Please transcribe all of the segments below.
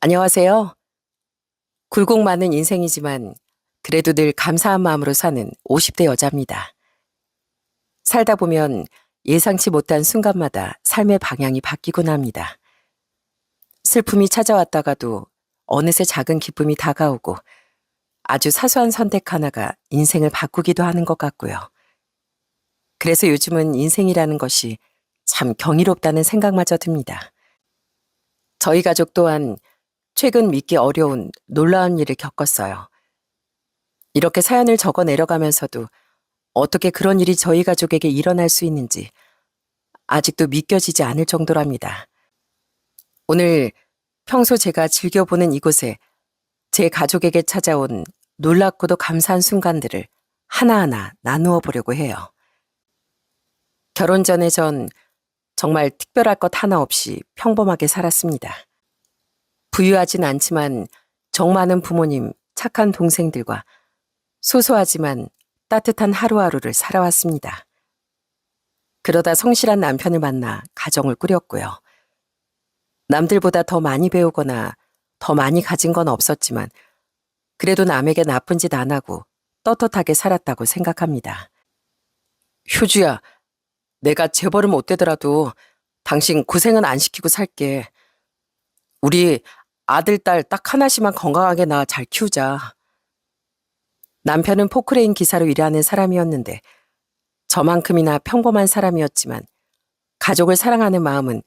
안녕하세요. 굴곡 많은 인생이지만 그래도 늘 감사한 마음으로 사는 50대 여자입니다. 살다 보면 예상치 못한 순간마다 삶의 방향이 바뀌곤 합니다. 슬픔이 찾아왔다가도 어느새 작은 기쁨이 다가오고 아주 사소한 선택 하나가 인생을 바꾸기도 하는 것 같고요. 그래서 요즘은 인생이라는 것이 참 경이롭다는 생각마저 듭니다. 저희 가족 또한 최근 믿기 어려운 놀라운 일을 겪었어요. 이렇게 사연을 적어 내려가면서도 어떻게 그런 일이 저희 가족에게 일어날 수 있는지 아직도 믿겨지지 않을 정도랍니다. 오늘 평소 제가 즐겨보는 이곳에 제 가족에게 찾아온 놀랍고도 감사한 순간들을 하나하나 나누어 보려고 해요. 결혼 전에 전 정말 특별할 것 하나 없이 평범하게 살았습니다. 부유하진 않지만 정 많은 부모님, 착한 동생들과 소소하지만 따뜻한 하루하루를 살아왔습니다. 그러다 성실한 남편을 만나 가정을 꾸렸고요. 남들보다 더 많이 배우거나 더 많이 가진 건 없었지만 그래도 남에게 나쁜 짓 안 하고 떳떳하게 살았다고 생각합니다. 효주야, 내가 재벌은 못 되더라도 당신 고생은 안 시키고 살게. 우리 아들, 딸 딱 하나씩만 건강하게 낳아 잘 키우자. 남편은 포크레인 기사로 일하는 사람이었는데 저만큼이나 평범한 사람이었지만 가족을 사랑하는 마음은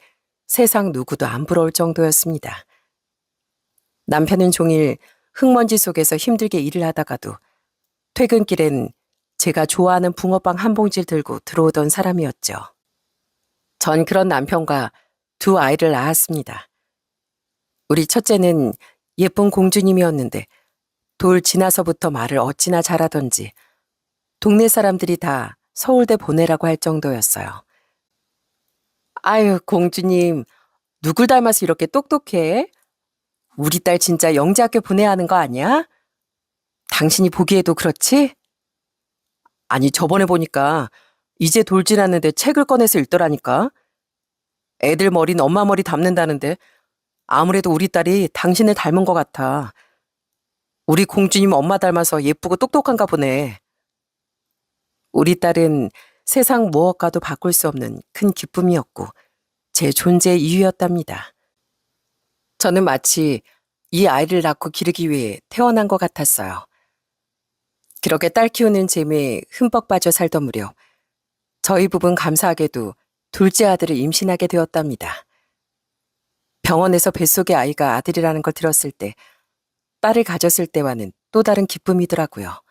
세상 누구도 안 부러울 정도였습니다. 남편은 종일 흙먼지 속에서 힘들게 일을 하다가도 퇴근길엔 제가 좋아하는 붕어빵 한 봉지를 들고 들어오던 사람이었죠. 전 그런 남편과 두 아이를 낳았습니다. 우리 첫째는 예쁜 공주님이었는데 돌 지나서부터 말을 어찌나 잘하던지 동네 사람들이 다 서울대 보내라고 할 정도였어요. 아유, 공주님, 누굴 닮아서 이렇게 똑똑해? 우리 딸 진짜 영재학교 보내야 하는 거 아니야? 당신이 보기에도 그렇지? 아니, 저번에 보니까 이제 돌 지났는데 책을 꺼내서 읽더라니까. 애들 머리는 엄마 머리 닮는다는데 아무래도 우리 딸이 당신을 닮은 것 같아. 우리 공주님 엄마 닮아서 예쁘고 똑똑한가 보네. 우리 딸은 세상 무엇과도 바꿀 수 없는 큰 기쁨이었고 제 존재의 이유였답니다. 저는 마치 이 아이를 낳고 기르기 위해 태어난 것 같았어요. 그렇게 딸 키우는 재미에 흠뻑 빠져 살던 무렵 저희 부부는 감사하게도 둘째 아들을 임신하게 되었답니다. 병원에서 뱃속의 아이가 아들이라는 걸 들었을 때 딸을 가졌을 때와는 또 다른 기쁨이더라고요.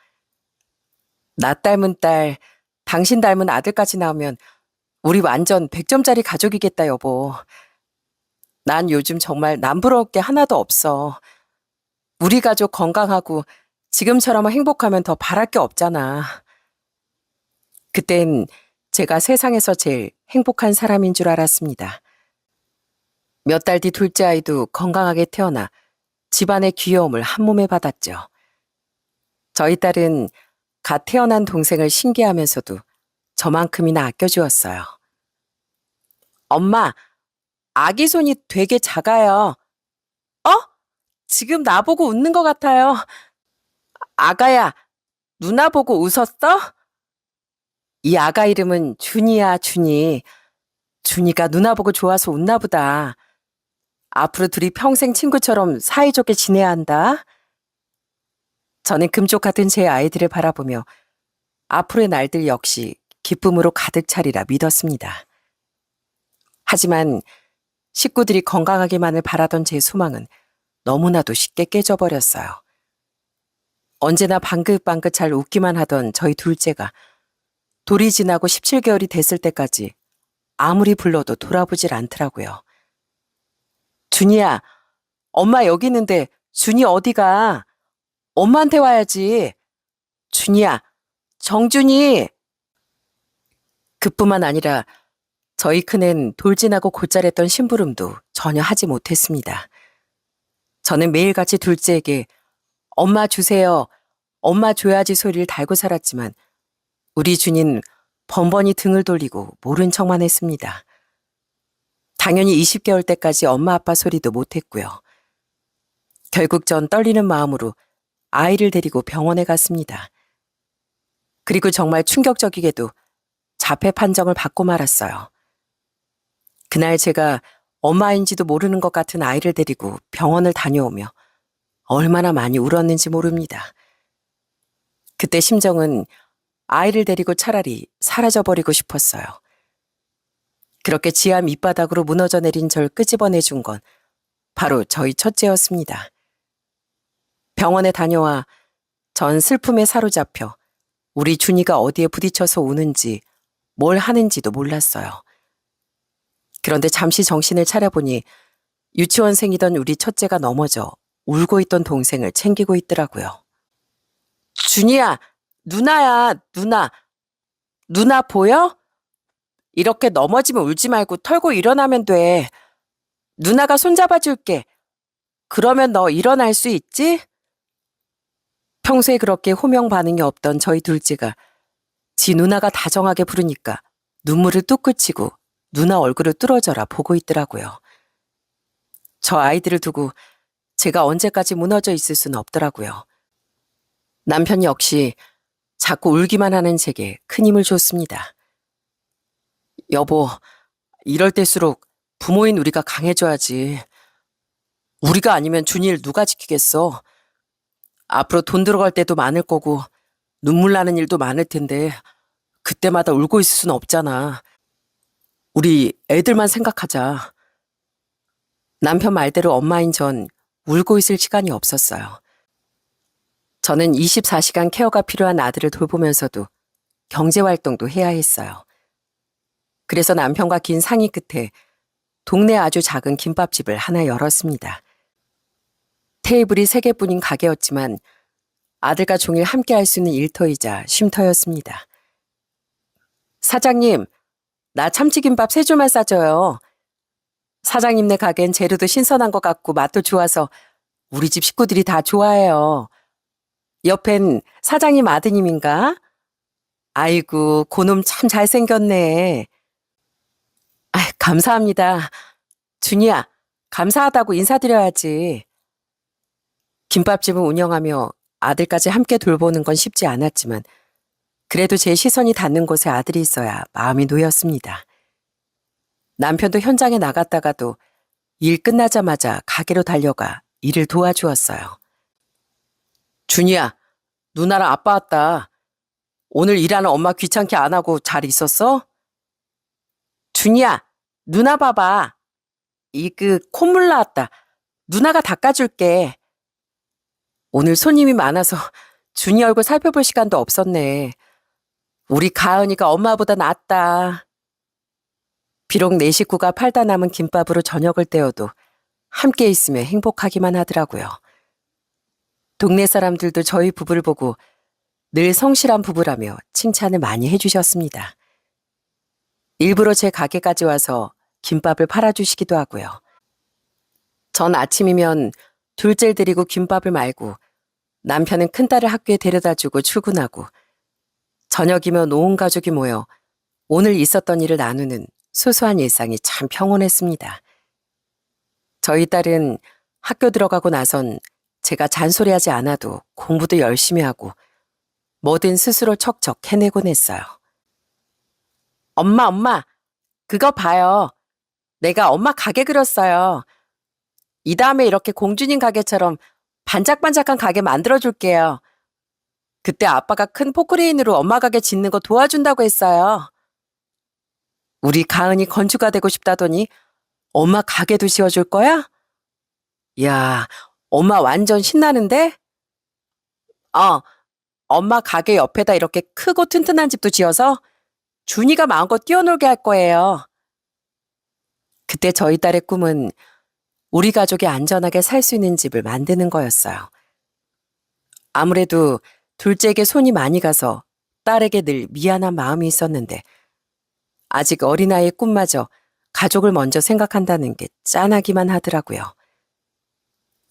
나 닮은 딸, 당신 닮은 아들까지 나오면 우리 완전 100점짜리 가족이겠다, 여보. 난 요즘 정말 남부러울 게 하나도 없어. 우리 가족 건강하고 지금처럼 행복하면 더 바랄 게 없잖아. 그땐 제가 세상에서 제일 행복한 사람인 줄 알았습니다. 몇 달 뒤 둘째 아이도 건강하게 태어나 집안의 귀여움을 한 몸에 받았죠. 저희 딸은 갓 태어난 동생을 신기하면서도 저만큼이나 아껴주었어요. 엄마, 아기 손이 되게 작아요. 어? 지금 나보고 웃는 것 같아요. 아가야, 누나 보고 웃었어? 이 아가 이름은 준이야, 준이. 준이가 누나 보고 좋아서 웃나 보다. 앞으로 둘이 평생 친구처럼 사이좋게 지내야 한다. 저는 금쪽 같은 제 아이들을 바라보며 앞으로의 날들 역시 기쁨으로 가득 차리라 믿었습니다. 하지만 식구들이 건강하기만을 바라던 제 소망은 너무나도 쉽게 깨져버렸어요. 언제나 방긋방긋 잘 웃기만 하던 저희 둘째가 돌이 지나고 17개월이 됐을 때까지 아무리 불러도 돌아보질 않더라고요. 준이야, 엄마 여기 있는데 준이 어디가? 엄마한테 와야지. 준이야, 정준이. 그뿐만 아니라 저희 큰애는 돌진하고 곧잘했던 심부름도 전혀 하지 못했습니다. 저는 매일같이 둘째에게 엄마 주세요, 엄마 줘야지 소리를 달고 살았지만 우리 준이는 번번이 등을 돌리고 모른 척만 했습니다. 당연히 20개월 때까지 엄마 아빠 소리도 못했고요. 결국 전 떨리는 마음으로 아이를 데리고 병원에 갔습니다. 그리고 정말 충격적이게도 자폐 판정을 받고 말았어요. 그날 제가 엄마인지도 모르는 것 같은 아이를 데리고 병원을 다녀오며 얼마나 많이 울었는지 모릅니다. 그때 심정은 아이를 데리고 차라리 사라져버리고 싶었어요. 그렇게 지하 밑바닥으로 무너져 내린 절 끄집어내준 건 바로 저희 첫째였습니다. 병원에 다녀와 전 슬픔에 사로잡혀 우리 준이가 어디에 부딪혀서 우는지 뭘 하는지도 몰랐어요. 그런데 잠시 정신을 차려보니 유치원생이던 우리 첫째가 넘어져 울고 있던 동생을 챙기고 있더라고요. 준이야, 누나야, 누나. 누나 보여? 이렇게 넘어지면 울지 말고 털고 일어나면 돼. 누나가 손잡아줄게. 그러면 너 일어날 수 있지? 평소에 그렇게 호명 반응이 없던 저희 둘째가 지 누나가 다정하게 부르니까 눈물을 뚝 그치고 누나 얼굴을 뚫어져라 보고 있더라고요. 저 아이들을 두고 제가 언제까지 무너져 있을 수는 없더라고요. 남편 역시 자꾸 울기만 하는 제게 큰 힘을 줬습니다. 여보, 이럴 때일수록 부모인 우리가 강해져야지. 우리가 아니면 준이를 누가 지키겠어? 앞으로 돈 들어갈 때도 많을 거고 눈물 나는 일도 많을 텐데 그때마다 울고 있을 수는 없잖아. 우리 애들만 생각하자. 남편 말대로 엄마인 전 울고 있을 시간이 없었어요. 저는 24시간 케어가 필요한 아들을 돌보면서도 경제활동도 해야 했어요. 그래서 남편과 긴 상의 끝에 동네 아주 작은 김밥집을 하나 열었습니다. 테이블이 3개뿐인 가게였지만 아들과 종일 함께 할 수 있는 일터이자 쉼터였습니다. 사장님, 나 참치김밥 3줄만 싸줘요. 사장님네 가게엔 재료도 신선한 것 같고 맛도 좋아서 우리 집 식구들이 다 좋아해요. 옆엔 사장님 아드님인가? 아이고, 고놈 참 잘생겼네. 감사합니다. 준이야, 감사하다고 인사드려야지. 김밥집을 운영하며 아들까지 함께 돌보는 건 쉽지 않았지만 그래도 제 시선이 닿는 곳에 아들이 있어야 마음이 놓였습니다. 남편도 현장에 나갔다가도 일 끝나자마자 가게로 달려가 일을 도와주었어요. 준이야, 누나랑 아빠 왔다. 오늘 일하는 엄마 귀찮게 안 하고 잘 있었어? 준이야, 누나 봐봐. 콧물 나왔다. 누나가 닦아줄게. 오늘 손님이 많아서 준이 얼굴 살펴볼 시간도 없었네. 우리 가은이가 엄마보다 낫다. 비록 내 식구가 팔다 남은 김밥으로 저녁을 때워도 함께 있으면 행복하기만 하더라고요. 동네 사람들도 저희 부부를 보고 늘 성실한 부부라며 칭찬을 많이 해주셨습니다. 일부러 제 가게까지 와서 김밥을 팔아주시기도 하고요. 전 아침이면 둘째를 데리고 김밥을 말고 남편은 큰딸을 학교에 데려다주고 출근하고 저녁이면 온 가족이 모여 오늘 있었던 일을 나누는 소소한 일상이 참 평온했습니다. 저희 딸은 학교 들어가고 나선 제가 잔소리하지 않아도 공부도 열심히 하고 뭐든 스스로 척척 해내곤 했어요. 엄마, 그거 봐요. 내가 엄마 가게 그렸어요. 이 다음에 이렇게 공주님 가게처럼 반짝반짝한 가게 만들어줄게요. 그때 아빠가 큰 포크레인으로 엄마 가게 짓는 거 도와준다고 했어요. 우리 가은이 건주가 되고 싶다더니 엄마 가게도 지어줄 거야? 야, 엄마 완전 신나는데? 엄마 가게 옆에다 이렇게 크고 튼튼한 집도 지어서 준이가 마음껏 뛰어놀게 할 거예요. 그때 저희 딸의 꿈은 우리 가족이 안전하게 살 수 있는 집을 만드는 거였어요. 아무래도 둘째에게 손이 많이 가서 딸에게 늘 미안한 마음이 있었는데 아직 어린아이의 꿈마저 가족을 먼저 생각한다는 게 짠하기만 하더라고요.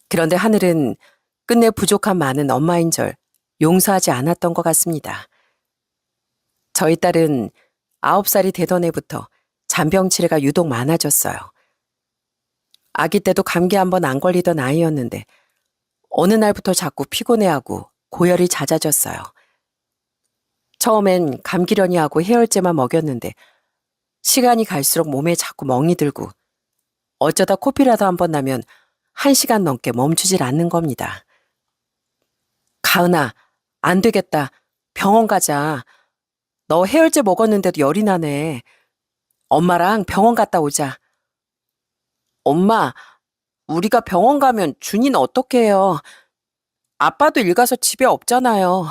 그런데 하늘은 끝내 부족한 많은 엄마인 절 용서하지 않았던 것 같습니다. 저희 딸은 9살이 되던 해부터 잔병 치레가 유독 많아졌어요. 아기 때도 감기 한 번 안 걸리던 아이였는데 어느 날부터 자꾸 피곤해하고 고열이 잦아졌어요. 처음엔 감기련이하고 해열제만 먹였는데 시간이 갈수록 몸에 자꾸 멍이 들고 어쩌다 코피라도 한 번 나면 1시간 넘게 멈추질 않는 겁니다. 가은아, 안 되겠다. 병원 가자. 너 해열제 먹었는데도 열이 나네. 엄마랑 병원 갔다 오자. 엄마, 우리가 병원 가면 준이는 어떻게 해요? 아빠도 일 가서 집에 없잖아요.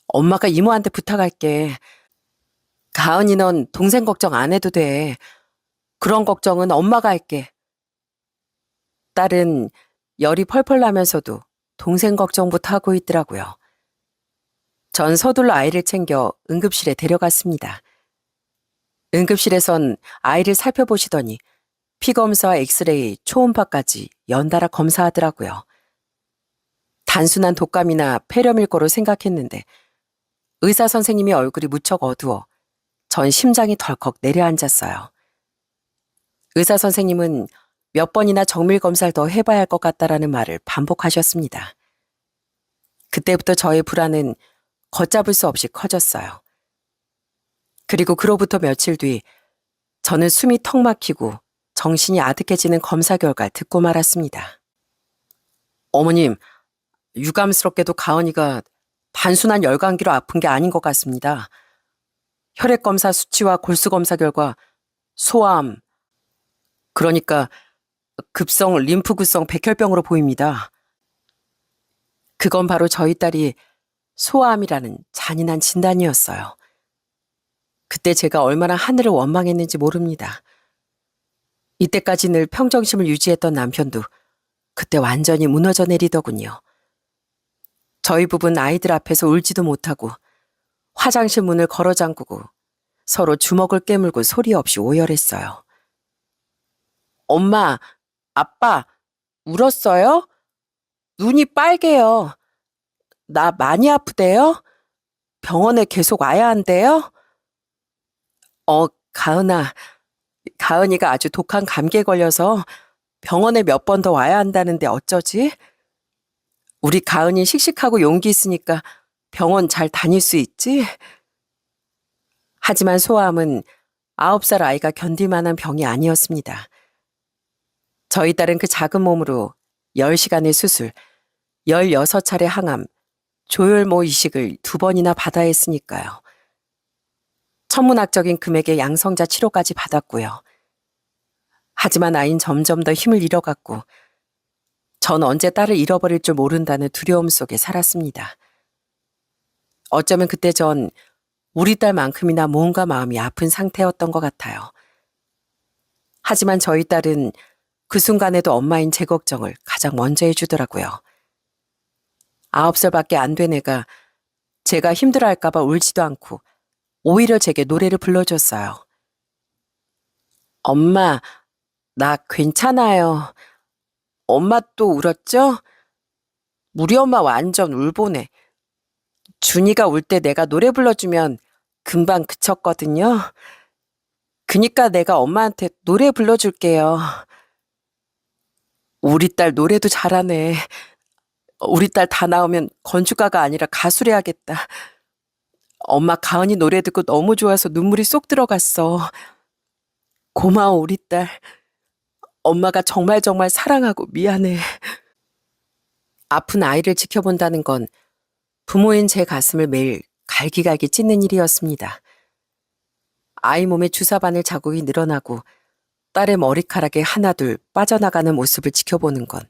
엄마가 이모한테 부탁할게. 가은이 넌 동생 걱정 안 해도 돼. 그런 걱정은 엄마가 할게. 딸은 열이 펄펄 나면서도 동생 걱정부터 하고 있더라고요. 전 서둘러 아이를 챙겨 응급실에 데려갔습니다. 응급실에선 아이를 살펴보시더니 피검사와 엑스레이, 초음파까지 연달아 검사하더라고요. 단순한 독감이나 폐렴일 거로 생각했는데 의사 선생님이 얼굴이 무척 어두워 전 심장이 덜컥 내려앉았어요. 의사 선생님은 몇 번이나 정밀 검사를 더 해봐야 할 것 같다라는 말을 반복하셨습니다. 그때부터 저의 불안은 걷잡을 수 없이 커졌어요. 그리고 그로부터 며칠 뒤 저는 숨이 턱 막히고 정신이 아득해지는 검사 결과를 듣고 말았습니다. 어머님, 유감스럽게도 가은이가 단순한 열감기로 아픈 게 아닌 것 같습니다. 혈액검사 수치와 골수검사 결과 소암, 그러니까 급성 림프구성 백혈병으로 보입니다. 그건 바로 저희 딸이 소아암이라는 잔인한 진단이었어요. 그때 제가 얼마나 하늘을 원망했는지 모릅니다. 이때까지 늘 평정심을 유지했던 남편도 그때 완전히 무너져 내리더군요. 저희 부부는 아이들 앞에서 울지도 못하고 화장실 문을 걸어 잠그고 서로 주먹을 깨물고 소리 없이 오열했어요. 엄마, 아빠, 울었어요? 눈이 빨개요. 나 많이 아프대요? 병원에 계속 와야 한대요? 가은아, 가은이가 아주 독한 감기에 걸려서 병원에 몇 번 더 와야 한다는데 어쩌지? 우리 가은이 씩씩하고 용기 있으니까 병원 잘 다닐 수 있지? 하지만 소아암은 9살 아이가 견딜 만한 병이 아니었습니다. 저희 딸은 그 작은 몸으로 10시간의 수술, 16차례 항암, 조혈모 이식을 2번이나 받아야 했으니까요. 천문학적인 금액의 양성자 치료까지 받았고요. 하지만 아이는 점점 더 힘을 잃어갔고 전 언제 딸을 잃어버릴 줄 모른다는 두려움 속에 살았습니다. 어쩌면 그때 전 우리 딸만큼이나 몸과 마음이 아픈 상태였던 것 같아요. 하지만 저희 딸은 그 순간에도 엄마인 제 걱정을 가장 먼저 해주더라고요. 9살밖에 안 된 애가 제가 힘들어할까봐 울지도 않고 오히려 제게 노래를 불러줬어요. 엄마, 나 괜찮아요. 엄마 또 울었죠? 우리 엄마 완전 울보네. 준이가 울 때 내가 노래 불러주면 금방 그쳤거든요. 그니까 내가 엄마한테 노래 불러줄게요. 우리 딸 노래도 잘하네. 우리 딸 다 나오면 건축가가 아니라 가수를 해야겠다. 엄마 가은이 노래 듣고 너무 좋아서 눈물이 쏙 들어갔어. 고마워 우리 딸. 엄마가 정말 사랑하고 미안해. 아픈 아이를 지켜본다는 건 부모인 제 가슴을 매일 갈기갈기 찢는 일이었습니다. 아이 몸에 주사바늘 자국이 늘어나고 딸의 머리카락에 하나둘 빠져나가는 모습을 지켜보는 건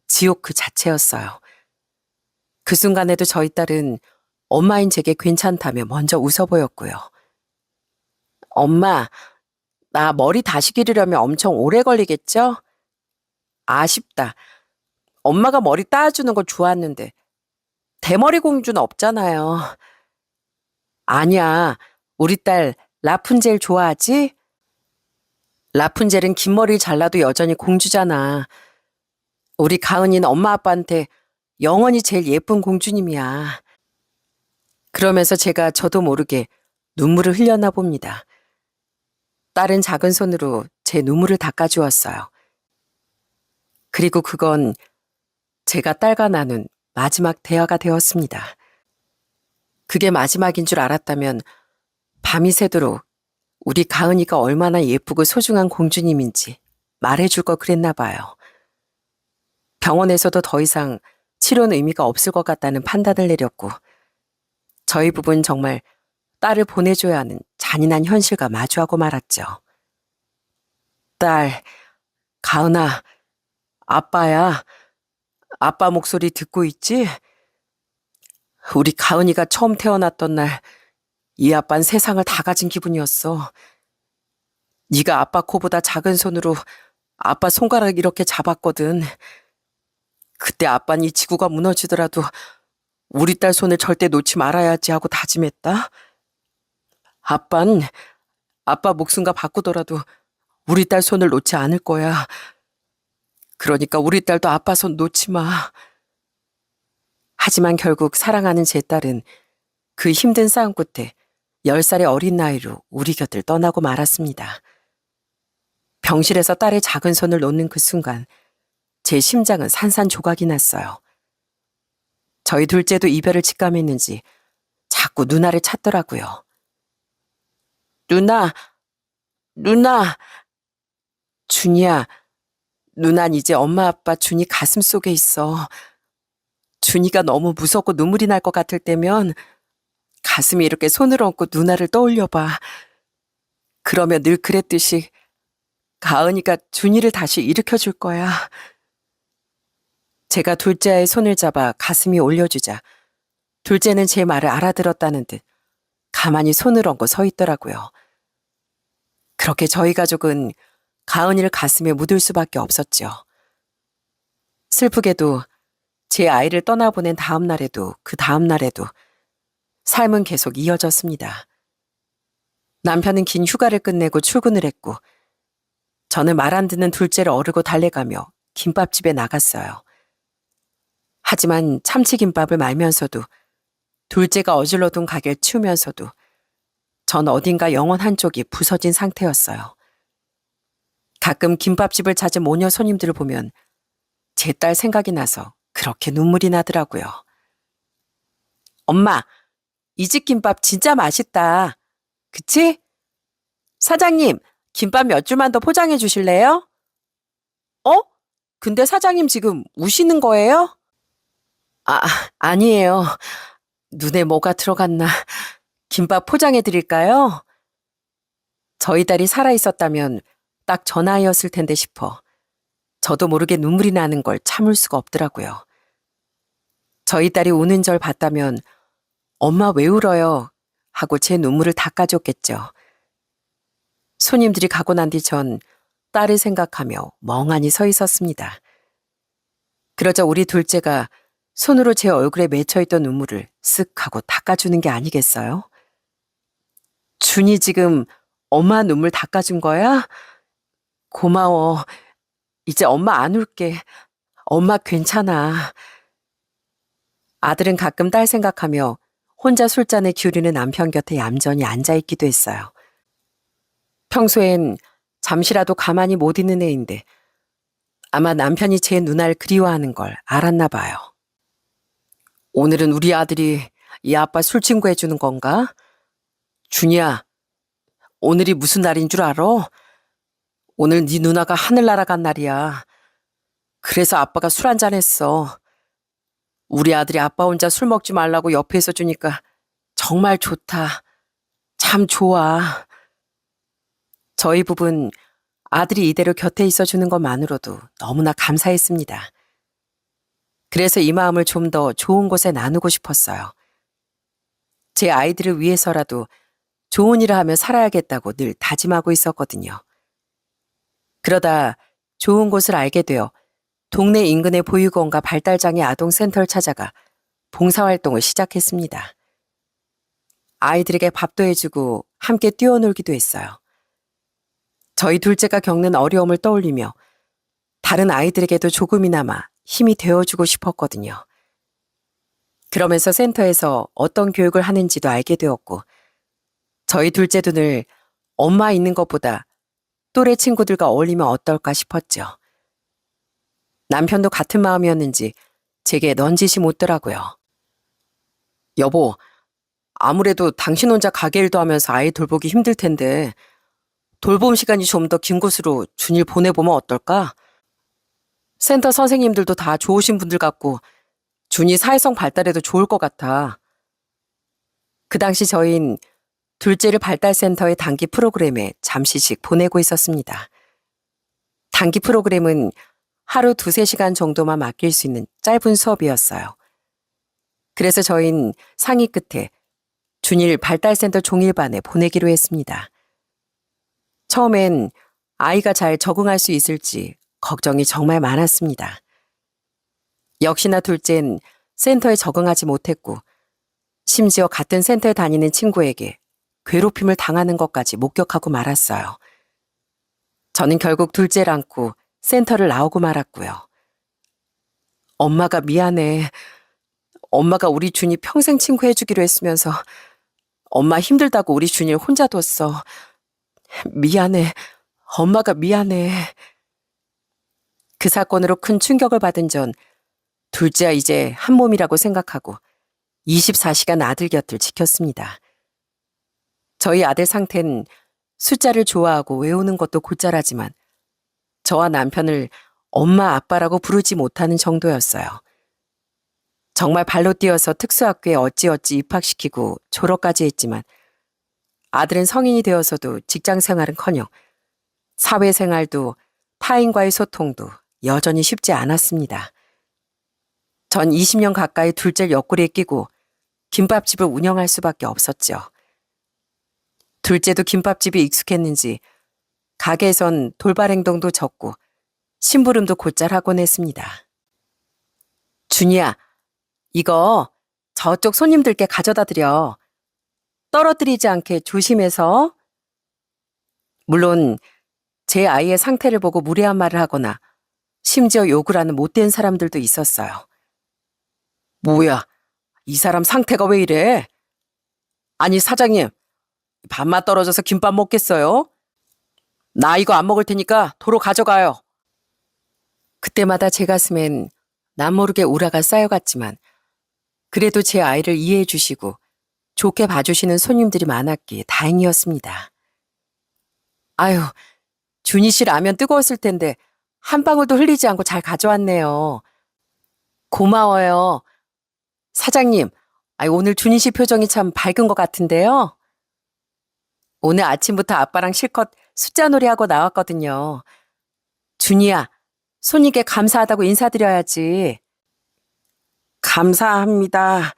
지옥 그 자체였어요. 그 순간에도 저희 딸은 엄마인 제게 괜찮다며 먼저 웃어 보였고요. 엄마, 나 머리 다시 기르려면 엄청 오래 걸리겠죠? 아쉽다. 엄마가 머리 따주는 걸 좋았는데 대머리 공주는 없잖아요. 아니야, 우리 딸 라푼젤 좋아하지? 라푼젤은 긴 머리를 잘라도 여전히 공주잖아. 우리 가은이는 엄마 아빠한테 영원히 제일 예쁜 공주님이야. 그러면서 제가 저도 모르게 눈물을 흘렸나 봅니다. 딸은 작은 손으로 제 눈물을 닦아주었어요. 그리고 그건 제가 딸과 나눈 마지막 대화가 되었습니다. 그게 마지막인 줄 알았다면 밤이 새도록 우리 가은이가 얼마나 예쁘고 소중한 공주님인지 말해줄 걸 그랬나 봐요. 병원에서도 더 이상 치료는 의미가 없을 것 같다는 판단을 내렸고 저희 부부는 정말 딸을 보내줘야 하는 잔인한 현실과 마주하고 말았죠. 딸, 가은아, 아빠야. 아빠 목소리 듣고 있지? 우리 가은이가 처음 태어났던 날 이 아빠는 세상을 다 가진 기분이었어. 네가 아빠 코보다 작은 손으로 아빠 손가락 이렇게 잡았거든. 그때 아빠는 이 지구가 무너지더라도 우리 딸 손을 절대 놓지 말아야지 하고 다짐했다. 아빠는 아빠 목숨과 바꾸더라도 우리 딸 손을 놓지 않을 거야. 그러니까 우리 딸도 아빠 손 놓지 마. 하지만 결국 사랑하는 제 딸은 그 힘든 싸움 끝에 10살의 어린 나이로 우리 곁을 떠나고 말았습니다. 병실에서 딸의 작은 손을 놓는 그 순간 제 심장은 산산조각이 났어요. 저희 둘째도 이별을 직감했는지 자꾸 누나를 찾더라고요. 누나, 누나. 준이야, 누난 이제 엄마 아빠 준이 가슴 속에 있어. 준이가 너무 무섭고 눈물이 날 것 같을 때면 가슴에 이렇게 손을 얹고 누나를 떠올려봐. 그러면 늘 그랬듯이 가은이가 준이를 다시 일으켜줄 거야. 제가 둘째의 손을 잡아 가슴이 올려주자 둘째는 제 말을 알아들었다는 듯 가만히 손을 얹고 서 있더라고요. 그렇게 저희 가족은 가은이를 가슴에 묻을 수밖에 없었죠. 슬프게도 제 아이를 떠나보낸 다음 날에도 그 다음 날에도 삶은 계속 이어졌습니다. 남편은 긴 휴가를 끝내고 출근을 했고 저는 말 안 듣는 둘째를 어르고 달래가며 김밥집에 나갔어요. 하지만 참치김밥을 말면서도 둘째가 어질러둔 가게를 치우면서도 전 어딘가 영혼 한쪽이 부서진 상태였어요. 가끔 김밥집을 찾은 모녀 손님들을 보면 제 딸 생각이 나서 그렇게 눈물이 나더라고요. 엄마, 이 집 김밥 진짜 맛있다. 그치? 사장님, 김밥 몇 줄만 더 포장해 주실래요? 어? 근데 사장님 지금 우시는 거예요? 아니에요. 눈에 뭐가 들어갔나. 김밥 포장해 드릴까요? 저희 딸이 살아있었다면 딱 저 나이였을 텐데 싶어 저도 모르게 눈물이 나는 걸 참을 수가 없더라고요. 저희 딸이 우는 절 봤다면 엄마 왜 울어요? 하고 제 눈물을 닦아줬겠죠. 손님들이 가고 난 뒤 전 딸을 생각하며 멍하니 서 있었습니다. 그러자 우리 둘째가 손으로 제 얼굴에 맺혀있던 눈물을 쓱 하고 닦아주는 게 아니겠어요? 준이 지금 엄마 눈물 닦아준 거야? 고마워. 이제 엄마 안 울게. 엄마 괜찮아. 아들은 가끔 딸 생각하며 혼자 술잔에 기울이는 남편 곁에 얌전히 앉아있기도 했어요. 평소엔 잠시라도 가만히 못 있는 애인데 아마 남편이 제 누나를 그리워하는 걸 알았나 봐요. 오늘은 우리 아들이 이 아빠 술 친구 해주는 건가? 준이야, 오늘이 무슨 날인 줄 알아? 오늘 네 누나가 하늘 날아간 날이야. 그래서 아빠가 술 한잔 했어. 우리 아들이 아빠 혼자 술 먹지 말라고 옆에서 주니까 정말 좋다. 참 좋아. 저희 부부는 아들이 이대로 곁에 있어주는 것만으로도 너무나 감사했습니다. 그래서 이 마음을 좀 더 좋은 곳에 나누고 싶었어요. 제 아이들을 위해서라도 좋은 일을 하며 살아야겠다고 늘 다짐하고 있었거든요. 그러다 좋은 곳을 알게 되어 동네 인근의 보육원과 발달장애 아동센터를 찾아가 봉사활동을 시작했습니다. 아이들에게 밥도 해주고 함께 뛰어놀기도 했어요. 저희 둘째가 겪는 어려움을 떠올리며 다른 아이들에게도 조금이나마 힘이 되어주고 싶었거든요. 그러면서 센터에서 어떤 교육을 하는지도 알게 되었고 저희 둘째도 늘 엄마 있는 것보다 또래 친구들과 어울리면 어떨까 싶었죠. 남편도 같은 마음이었는지 제게 넌지시 묻더라고요. 여보, 아무래도 당신 혼자 가게 일도 하면서 아이 돌보기 힘들 텐데 돌봄 시간이 좀 더 긴 곳으로 준일 보내보면 어떨까? 센터 선생님들도 다 좋으신 분들 같고 준이 사회성 발달에도 좋을 것 같아. 그 당시 저흰 둘째를 발달센터의 단기 프로그램에 잠시씩 보내고 있었습니다. 단기 프로그램은 하루 2~3시간 정도만 맡길 수 있는 짧은 수업이었어요. 그래서 저흰 상의 끝에 준일 발달센터 종일반에 보내기로 했습니다. 처음엔 아이가 잘 적응할 수 있을지 걱정이 정말 많았습니다. 역시나 둘째는 센터에 적응하지 못했고 심지어 같은 센터에 다니는 친구에게 괴롭힘을 당하는 것까지 목격하고 말았어요. 저는 결국 둘째를 안고 센터를 나오고 말았고요. 엄마가 미안해. 엄마가 우리 준이 평생 친구 해주기로 했으면서 엄마 힘들다고 우리 준이를 혼자 뒀어. 미안해. 엄마가 미안해. 그 사건으로 큰 충격을 받은 전 둘째와 이제 한 몸이라고 생각하고 24시간 아들 곁을 지켰습니다. 저희 아들 상태는 숫자를 좋아하고 외우는 것도 곧잘하지만 저와 남편을 엄마 아빠라고 부르지 못하는 정도였어요. 정말 발로 뛰어서 특수학교에 어찌어찌 입학시키고 졸업까지 했지만 아들은 성인이 되어서도 직장 생활은커녕 사회생활도 타인과의 소통도 여전히 쉽지 않았습니다. 전 20년 가까이 둘째를 옆구리에 끼고 김밥집을 운영할 수밖에 없었죠. 둘째도 김밥집이 익숙했는지 가게에선 돌발 행동도 적고 심부름도 곧잘 하곤 했습니다. 준이야, 이거 저쪽 손님들께 가져다 드려. 떨어뜨리지 않게 조심해서. 물론 제 아이의 상태를 보고 무례한 말을 하거나 심지어 욕을 하는 못된 사람들도 있었어요. 뭐야, 이 사람 상태가 왜 이래? 아니 사장님, 밥맛 떨어져서 김밥 먹겠어요? 나 이거 안 먹을 테니까 도로 가져가요. 그때마다 제 가슴엔 남모르게 우라가 쌓여갔지만 그래도 제 아이를 이해해 주시고 좋게 봐주시는 손님들이 많았기에 다행이었습니다. 아유, 준희 씨 라면 뜨거웠을 텐데 한 방울도 흘리지 않고 잘 가져왔네요. 고마워요. 사장님, 오늘 준희 씨 표정이 참 밝은 것 같은데요. 오늘 아침부터 아빠랑 실컷 숫자 놀이하고 나왔거든요. 준희야, 손님께 감사하다고 인사드려야지. 감사합니다.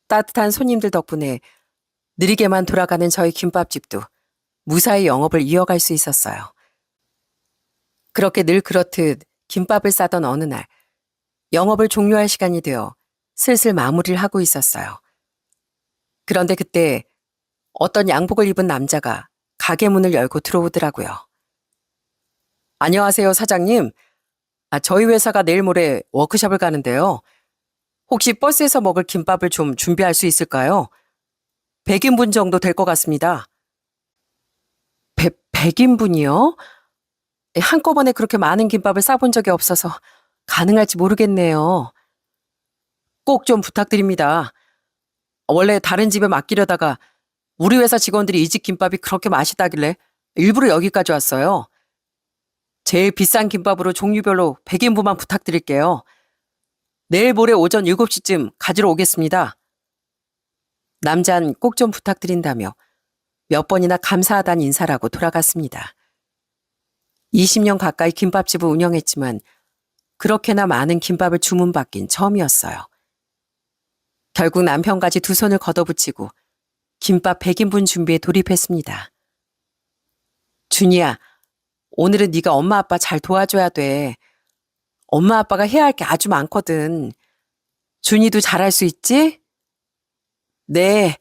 따뜻한 손님들 덕분에 느리게만 돌아가는 저희 김밥집도 무사히 영업을 이어갈 수 있었어요. 그렇게 늘 그렇듯 김밥을 싸던 어느 날 영업을 종료할 시간이 되어 슬슬 마무리를 하고 있었어요. 그런데 그때 어떤 양복을 입은 남자가 가게 문을 열고 들어오더라고요. 안녕하세요, 사장님. 저희 회사가 내일 모레 워크숍을 가는데요. 혹시 버스에서 먹을 김밥을 좀 준비할 수 있을까요? 100인분 정도 될 것 같습니다. 100인분이요? 한꺼번에 그렇게 많은 김밥을 싸본 적이 없어서 가능할지 모르겠네요. 꼭 좀 부탁드립니다. 원래 다른 집에 맡기려다가 우리 회사 직원들이 이 집 김밥이 그렇게 맛있다길래 일부러 여기까지 왔어요. 제일 비싼 김밥으로 종류별로 100인분만 부탁드릴게요. 내일 모레 오전 7시쯤 가지러 오겠습니다. 남잔 꼭 좀 부탁드린다며 몇 번이나 감사하다는 인사라고 돌아갔습니다. 20년 가까이 김밥집을 운영했지만 그렇게나 많은 김밥을 주문받긴 처음이었어요. 결국 남편까지 두 손을 걷어붙이고 김밥 100인분 준비에 돌입했습니다. 준이야, 오늘은 네가 엄마 아빠 잘 도와줘야 돼. 엄마 아빠가 해야 할 게 아주 많거든. 준이도 잘할 수 있지? 네.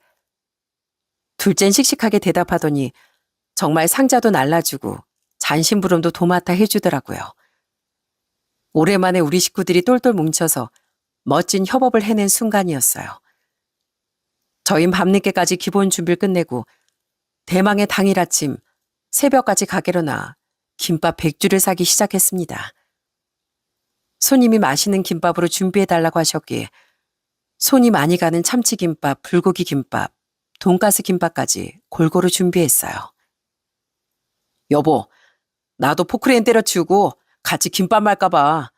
둘째는 씩씩하게 대답하더니 정말 상자도 날라주고 잔심부름도 도맡아 해주더라고요. 오랜만에 우리 식구들이 똘똘 뭉쳐서 멋진 협업을 해낸 순간이었어요. 저흰 밤늦게까지 기본 준비를 끝내고 대망의 당일 아침 새벽까지 가게로 나와 김밥 100주를 사기 시작했습니다. 손님이 맛있는 김밥으로 준비해달라고 하셨기에 손이 많이 가는 참치김밥, 불고기 김밥, 돈가스 김밥까지 골고루 준비했어요. 여보, 나도 포크레인 때려치우고 같이 김밥 말까봐.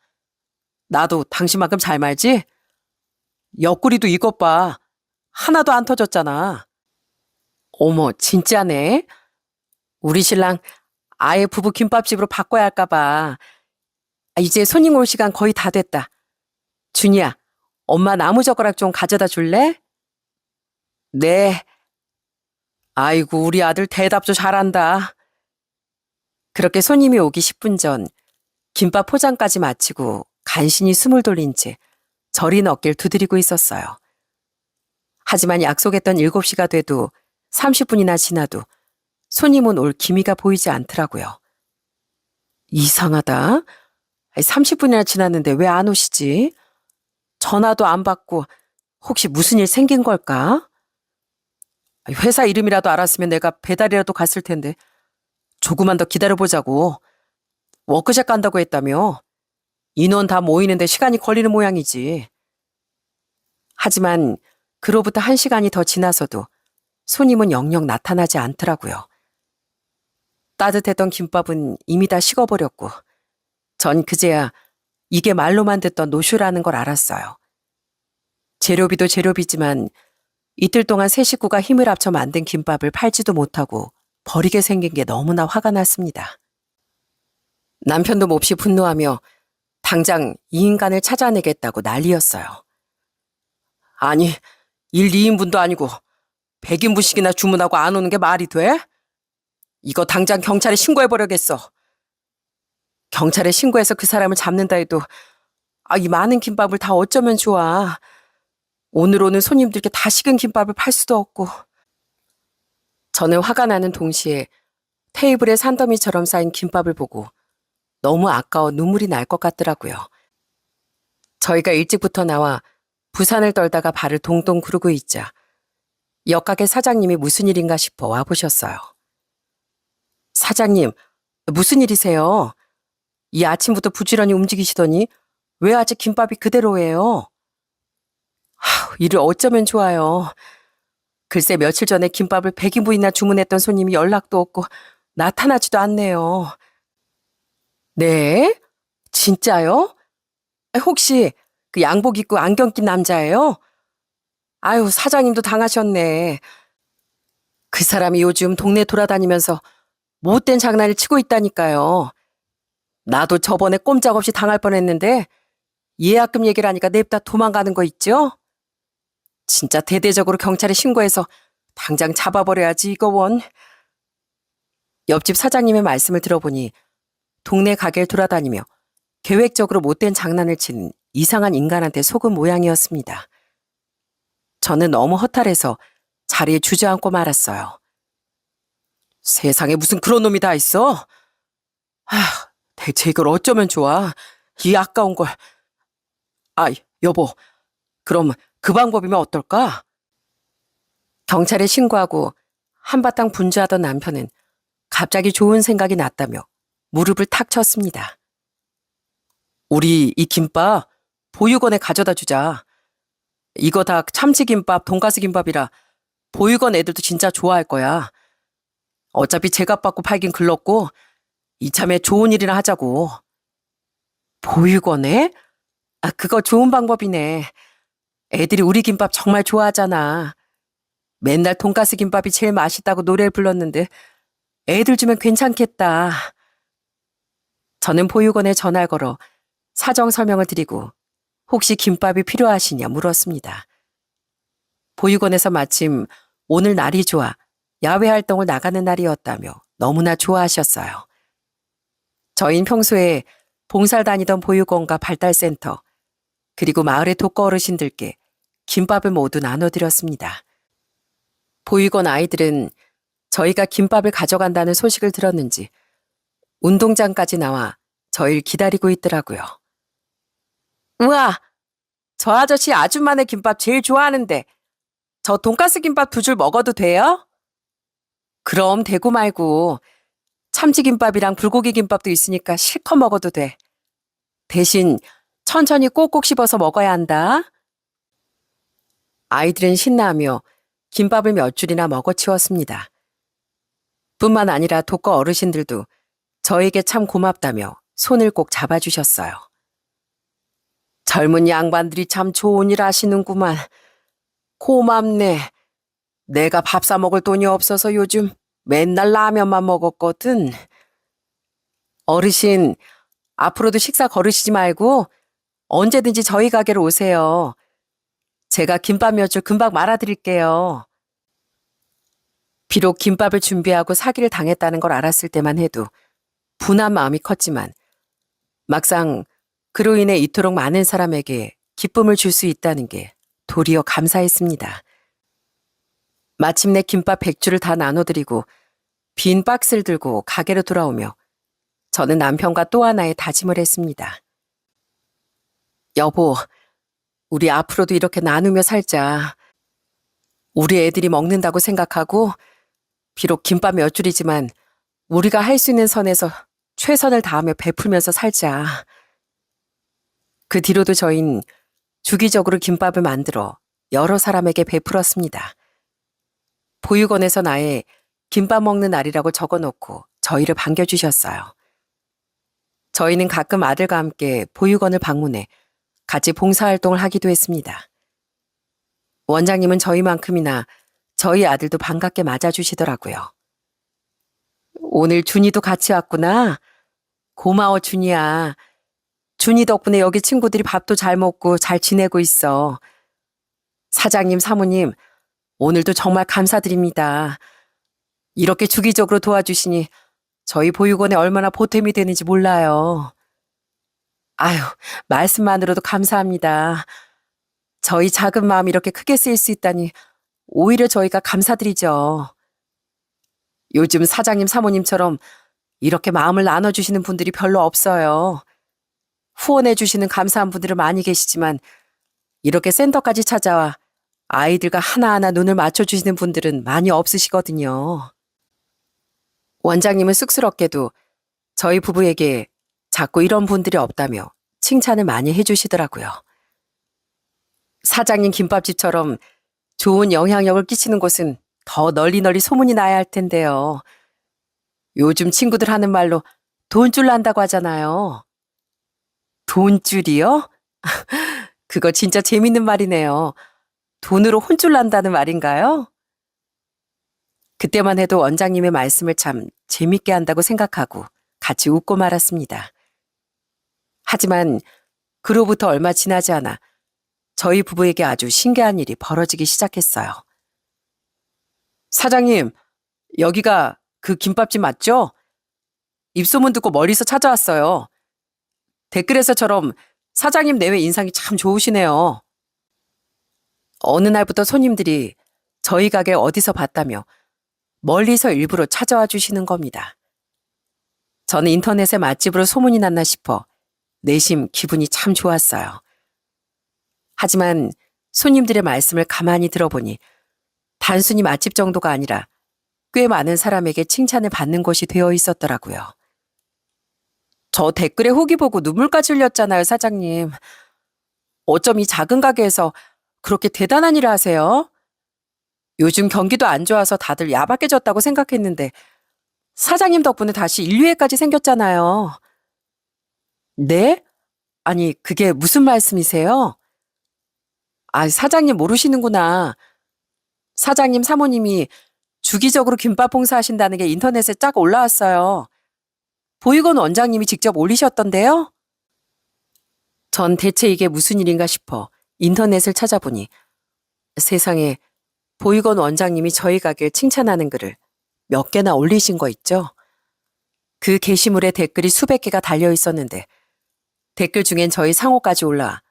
나도 당신만큼 잘 말지? 옆구리도 이것 봐. 하나도 안 터졌잖아. 어머, 진짜네? 우리 신랑 아예 부부 김밥집으로 바꿔야 할까봐. 이제 손님 올 시간 거의 다 됐다. 준이야, 엄마 나무젓가락 좀 가져다 줄래? 네. 아이고, 우리 아들 대답도 잘한다. 그렇게 손님이 오기 10분 전 김밥 포장까지 마치고 간신히 숨을 돌린 채 저린 어깨를 두드리고 있었어요. 하지만 약속했던 7시가 돼도 30분이나 지나도 손님은 올 기미가 보이지 않더라고요. 이상하다. 30분이나 지났는데 왜 안 오시지? 전화도 안 받고 혹시 무슨 일 생긴 걸까? 회사 이름이라도 알았으면 내가 배달이라도 갔을 텐데 조금만 더 기다려보자고. 워크숍 간다고 했다며. 인원 다 모이는데 시간이 걸리는 모양이지. 하지만 그로부터 1시간이 더 지나서도 손님은 영영 나타나지 않더라고요. 따뜻했던 김밥은 이미 다 식어버렸고 전 그제야 이게 말로만 듣던 노쇼라는 걸 알았어요. 재료비도 재료비지만 이틀 동안 세 식구가 힘을 합쳐 만든 김밥을 팔지도 못하고 버리게 생긴 게 너무나 화가 났습니다. 남편도 몹시 분노하며 당장 이 인간을 찾아내겠다고 난리였어요. 아니, 1, 2인분도 아니고 100인분씩이나 주문하고 안 오는 게 말이 돼? 이거 당장 경찰에 신고해버려야겠어. 경찰에 신고해서 그 사람을 잡는다 해도 이 많은 김밥을 다 어쩌면 좋아. 오늘 오는 손님들께 다 식은 김밥을 팔 수도 없고. 저는 화가 나는 동시에 테이블에 산더미처럼 쌓인 김밥을 보고 너무 아까워 눈물이 날 것 같더라고요. 저희가 일찍부터 나와 부산을 떨다가 발을 동동 구르고 있자 옆가게 사장님이 무슨 일인가 싶어 와보셨어요. 사장님, 무슨 일이세요? 이 아침부터 부지런히 움직이시더니 왜 아직 김밥이 그대로예요? 일을 어쩌면 좋아요. 글쎄 며칠 전에 김밥을 100인분이나 주문했던 손님이 연락도 없고 나타나지도 않네요. 네? 진짜요? 혹시 그 양복 입고 안경 낀 남자예요? 아유, 사장님도 당하셨네. 그 사람이 요즘 동네 돌아다니면서 못된 장난을 치고 있다니까요. 나도 저번에 꼼짝없이 당할 뻔했는데 예약금 얘기를 하니까 냅다 도망가는 거 있죠? 진짜 대대적으로 경찰에 신고해서 당장 잡아버려야지 이거 원. 옆집 사장님의 말씀을 들어보니 동네 가게를 돌아다니며 계획적으로 못된 장난을 치는 이상한 인간한테 속은 모양이었습니다. 저는 너무 허탈해서 자리에 주저앉고 말았어요. 세상에 무슨 그런 놈이 다 있어? 대체 이걸 어쩌면 좋아? 이 아까운 걸. 여보, 그럼 그 방법이면 어떨까? 경찰에 신고하고 한바탕 분주하던 남편은 갑자기 좋은 생각이 났다며 무릎을 탁 쳤습니다. 우리 이 김밥 보육원에 가져다 주자. 이거 다 참치김밥, 돈가스 김밥이라 보육원 애들도 진짜 좋아할 거야. 어차피 제값 받고 팔긴 글렀고 이참에 좋은 일이나 하자고. 보육원에? 그거 좋은 방법이네. 애들이 우리 김밥 정말 좋아하잖아. 맨날 돈가스 김밥이 제일 맛있다고 노래를 불렀는데 애들 주면 괜찮겠다. 저는 보육원에 전화를 걸어 사정 설명을 드리고 혹시 김밥이 필요하시냐 물었습니다. 보육원에서 마침 오늘 날이 좋아 야외 활동을 나가는 날이었다며 너무나 좋아하셨어요. 저희는 평소에 봉사를 다니던 보육원과 발달센터 그리고 마을의 독거 어르신들께 김밥을 모두 나눠드렸습니다. 보육원 아이들은 저희가 김밥을 가져간다는 소식을 들었는지 운동장까지 나와 저희를 기다리고 있더라고요. 우와, 저 아저씨 아줌마네 김밥 제일 좋아하는데 저 돈가스 김밥 2줄 먹어도 돼요? 그럼 되고 말고 참치김밥이랑 불고기 김밥도 있으니까 실컷 먹어도 돼. 대신 천천히 꼭꼭 씹어서 먹어야 한다. 아이들은 신나하며 김밥을 몇 줄이나 먹어치웠습니다. 뿐만 아니라 독거 어르신들도 저에게 참 고맙다며 손을 꼭 잡아주셨어요. 젊은 양반들이 참 좋은 일 하시는구만. 고맙네. 내가 밥 사 먹을 돈이 없어서 요즘 맨날 라면만 먹었거든. 어르신, 앞으로도 식사 거르시지 말고 언제든지 저희 가게로 오세요. 제가 김밥 몇 줄 금방 말아드릴게요. 비록 김밥을 준비하고 사기를 당했다는 걸 알았을 때만 해도 분한 마음이 컸지만 막상 그로 인해 이토록 많은 사람에게 기쁨을 줄 수 있다는 게 도리어 감사했습니다. 마침내 김밥 100줄을 다 나눠드리고 빈 박스를 들고 가게로 돌아오며 저는 남편과 또 하나의 다짐을 했습니다. 여보, 우리 앞으로도 이렇게 나누며 살자. 우리 애들이 먹는다고 생각하고 비록 김밥 몇 줄이지만 우리가 할 수 있는 선에서 최선을 다하며 베풀면서 살자. 그 뒤로도 저희는 주기적으로 김밥을 만들어 여러 사람에게 베풀었습니다. 보육원에서 나의 김밥 먹는 날이라고 적어놓고 저희를 반겨주셨어요. 저희는 가끔 아들과 함께 보육원을 방문해 같이 봉사활동을 하기도 했습니다. 원장님은 저희만큼이나 저희 아들도 반갑게 맞아주시더라고요. 오늘 준이도 같이 왔구나. 고마워, 준이야. 준이 덕분에 여기 친구들이 밥도 잘 먹고 잘 지내고 있어. 사장님, 사모님, 오늘도 정말 감사드립니다. 이렇게 주기적으로 도와주시니 저희 보육원에 얼마나 보탬이 되는지 몰라요. 아유, 말씀만으로도 감사합니다. 저희 작은 마음 이렇게 크게 쓰일 수 있다니 오히려 저희가 감사드리죠. 요즘 사장님, 사모님처럼 이렇게 마음을 나눠주시는 분들이 별로 없어요. 후원해주시는 감사한 분들은 많이 계시지만 이렇게 센터까지 찾아와 아이들과 하나하나 눈을 맞춰주시는 분들은 많이 없으시거든요. 원장님은 쑥스럽게도 저희 부부에게 자꾸 이런 분들이 없다며 칭찬을 많이 해주시더라고요. 사장님 김밥집처럼 좋은 영향력을 끼치는 곳은 더 널리 소문이 나야 할 텐데요. 요즘 친구들 하는 말로 돈줄 난다고 하잖아요. 돈줄이요? 그거 진짜 재밌는 말이네요. 돈으로 혼줄 난다는 말인가요? 그때만 해도 원장님의 말씀을 참 재밌게 한다고 생각하고 같이 웃고 말았습니다. 하지만 그로부터 얼마 지나지 않아 저희 부부에게 아주 신기한 일이 벌어지기 시작했어요. 사장님, 여기가 그 김밥집 맞죠? 입소문 듣고 멀리서 찾아왔어요. 댓글에서처럼 사장님 내외 인상이 참 좋으시네요. 어느 날부터 손님들이 저희 가게 어디서 봤다며 멀리서 일부러 찾아와 주시는 겁니다. 저는 인터넷에 맛집으로 소문이 났나 싶어 내심 기분이 참 좋았어요. 하지만 손님들의 말씀을 가만히 들어보니 단순히 맛집 정도가 아니라 꽤 많은 사람에게 칭찬을 받는 곳이 되어 있었더라고요. 저 댓글에 후기 보고 눈물까지 흘렸잖아요, 사장님. 어쩜 이 작은 가게에서 그렇게 대단한 일을 하세요? 요즘 경기도 안 좋아서 다들 야박해졌다고 생각했는데 사장님 덕분에 다시 인류애까지 생겼잖아요. 네? 아니, 그게 무슨 말씀이세요? 아, 사장님 모르시는구나. 사장님 사모님이 주기적으로 김밥 봉사하신다는 게 인터넷에 쫙 올라왔어요. 보육원 원장님이 직접 올리셨던데요? 전 대체 이게 무슨 일인가 싶어 인터넷을 찾아보니 세상에 보육원 원장님이 저희 가게를 칭찬하는 글을 몇 개나 올리신 거 있죠? 그 게시물에 댓글이 수백 개가 달려 있었는데 댓글 중엔 저희 상호까지 올라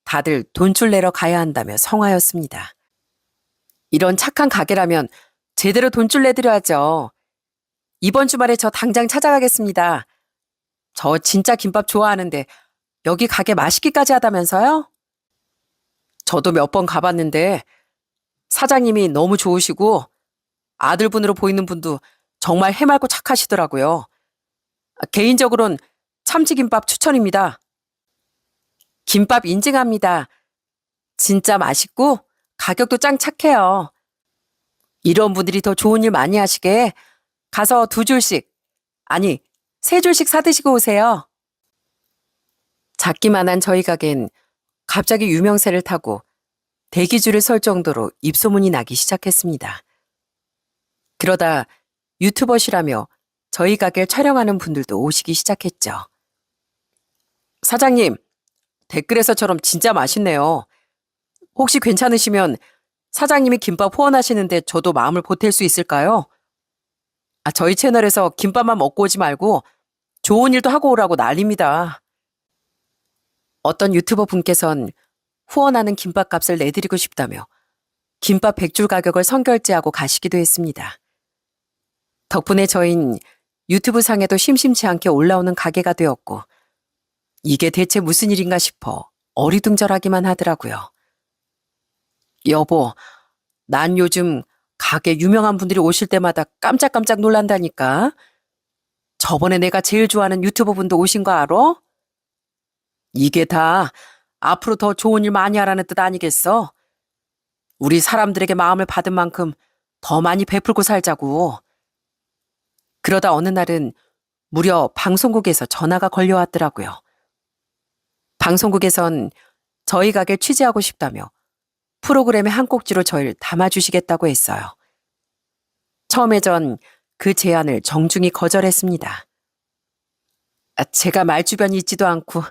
다들 돈줄 내러 가야 한다며 성화였습니다. 이런 착한 가게라면 제대로 돈줄 내드려야죠. 이번 주말에 저 당장 찾아가겠습니다. 저 진짜 김밥 좋아하는데 여기 가게 맛있기까지 하다면서요? 저도 몇 번 가봤는데 사장님이 너무 좋으시고 아들분으로 보이는 분도 정말 해맑고 착하시더라고요. 개인적으로는 참치김밥 추천입니다. 김밥 인증합니다. 진짜 맛있고 가격도 짱 착해요. 이런 분들이 더 좋은 일 많이 하시게 가서 2줄씩, 아니 3줄씩 사드시고 오세요. 작기만 한 저희 가게는 갑자기 유명세를 타고 대기줄을 설 정도로 입소문이 나기 시작했습니다. 그러다 유튜버시라며 저희 가게를 촬영하는 분들도 오시기 시작했죠. 사장님, 댓글에서처럼 진짜 맛있네요. 혹시 괜찮으시면 사장님이 김밥 후원하시는데 저도 마음을 보탤 수 있을까요? 저희 채널에서 김밥만 먹고 오지 말고 좋은 일도 하고 오라고 난립니다. 어떤 유튜버 분께선 후원하는 김밥 값을 내드리고 싶다며 김밥 100줄 가격을 선결제하고 가시기도 했습니다. 덕분에 저흰 유튜브 상에도 심심치 않게 올라오는 가게가 되었고, 이게 대체 무슨 일인가 싶어 어리둥절하기만 하더라고요. 여보, 난 요즘 가게 유명한 분들이 오실 때마다 깜짝깜짝 놀란다니까. 저번에 내가 제일 좋아하는 유튜버 분도 오신 거 알아? 이게 다 앞으로 더 좋은 일 많이 하라는 뜻 아니겠어? 우리 사람들에게 마음을 받은 만큼 더 많이 베풀고 살자고. 그러다 어느 날은 무려 방송국에서 전화가 걸려왔더라고요. 방송국에선 저희 가게를 취재하고 싶다며 프로그램의 한 꼭지로 저희를 담아주시겠다고 했어요. 처음에 전 그 제안을 정중히 거절했습니다. 제가 말주변이 있지도 않고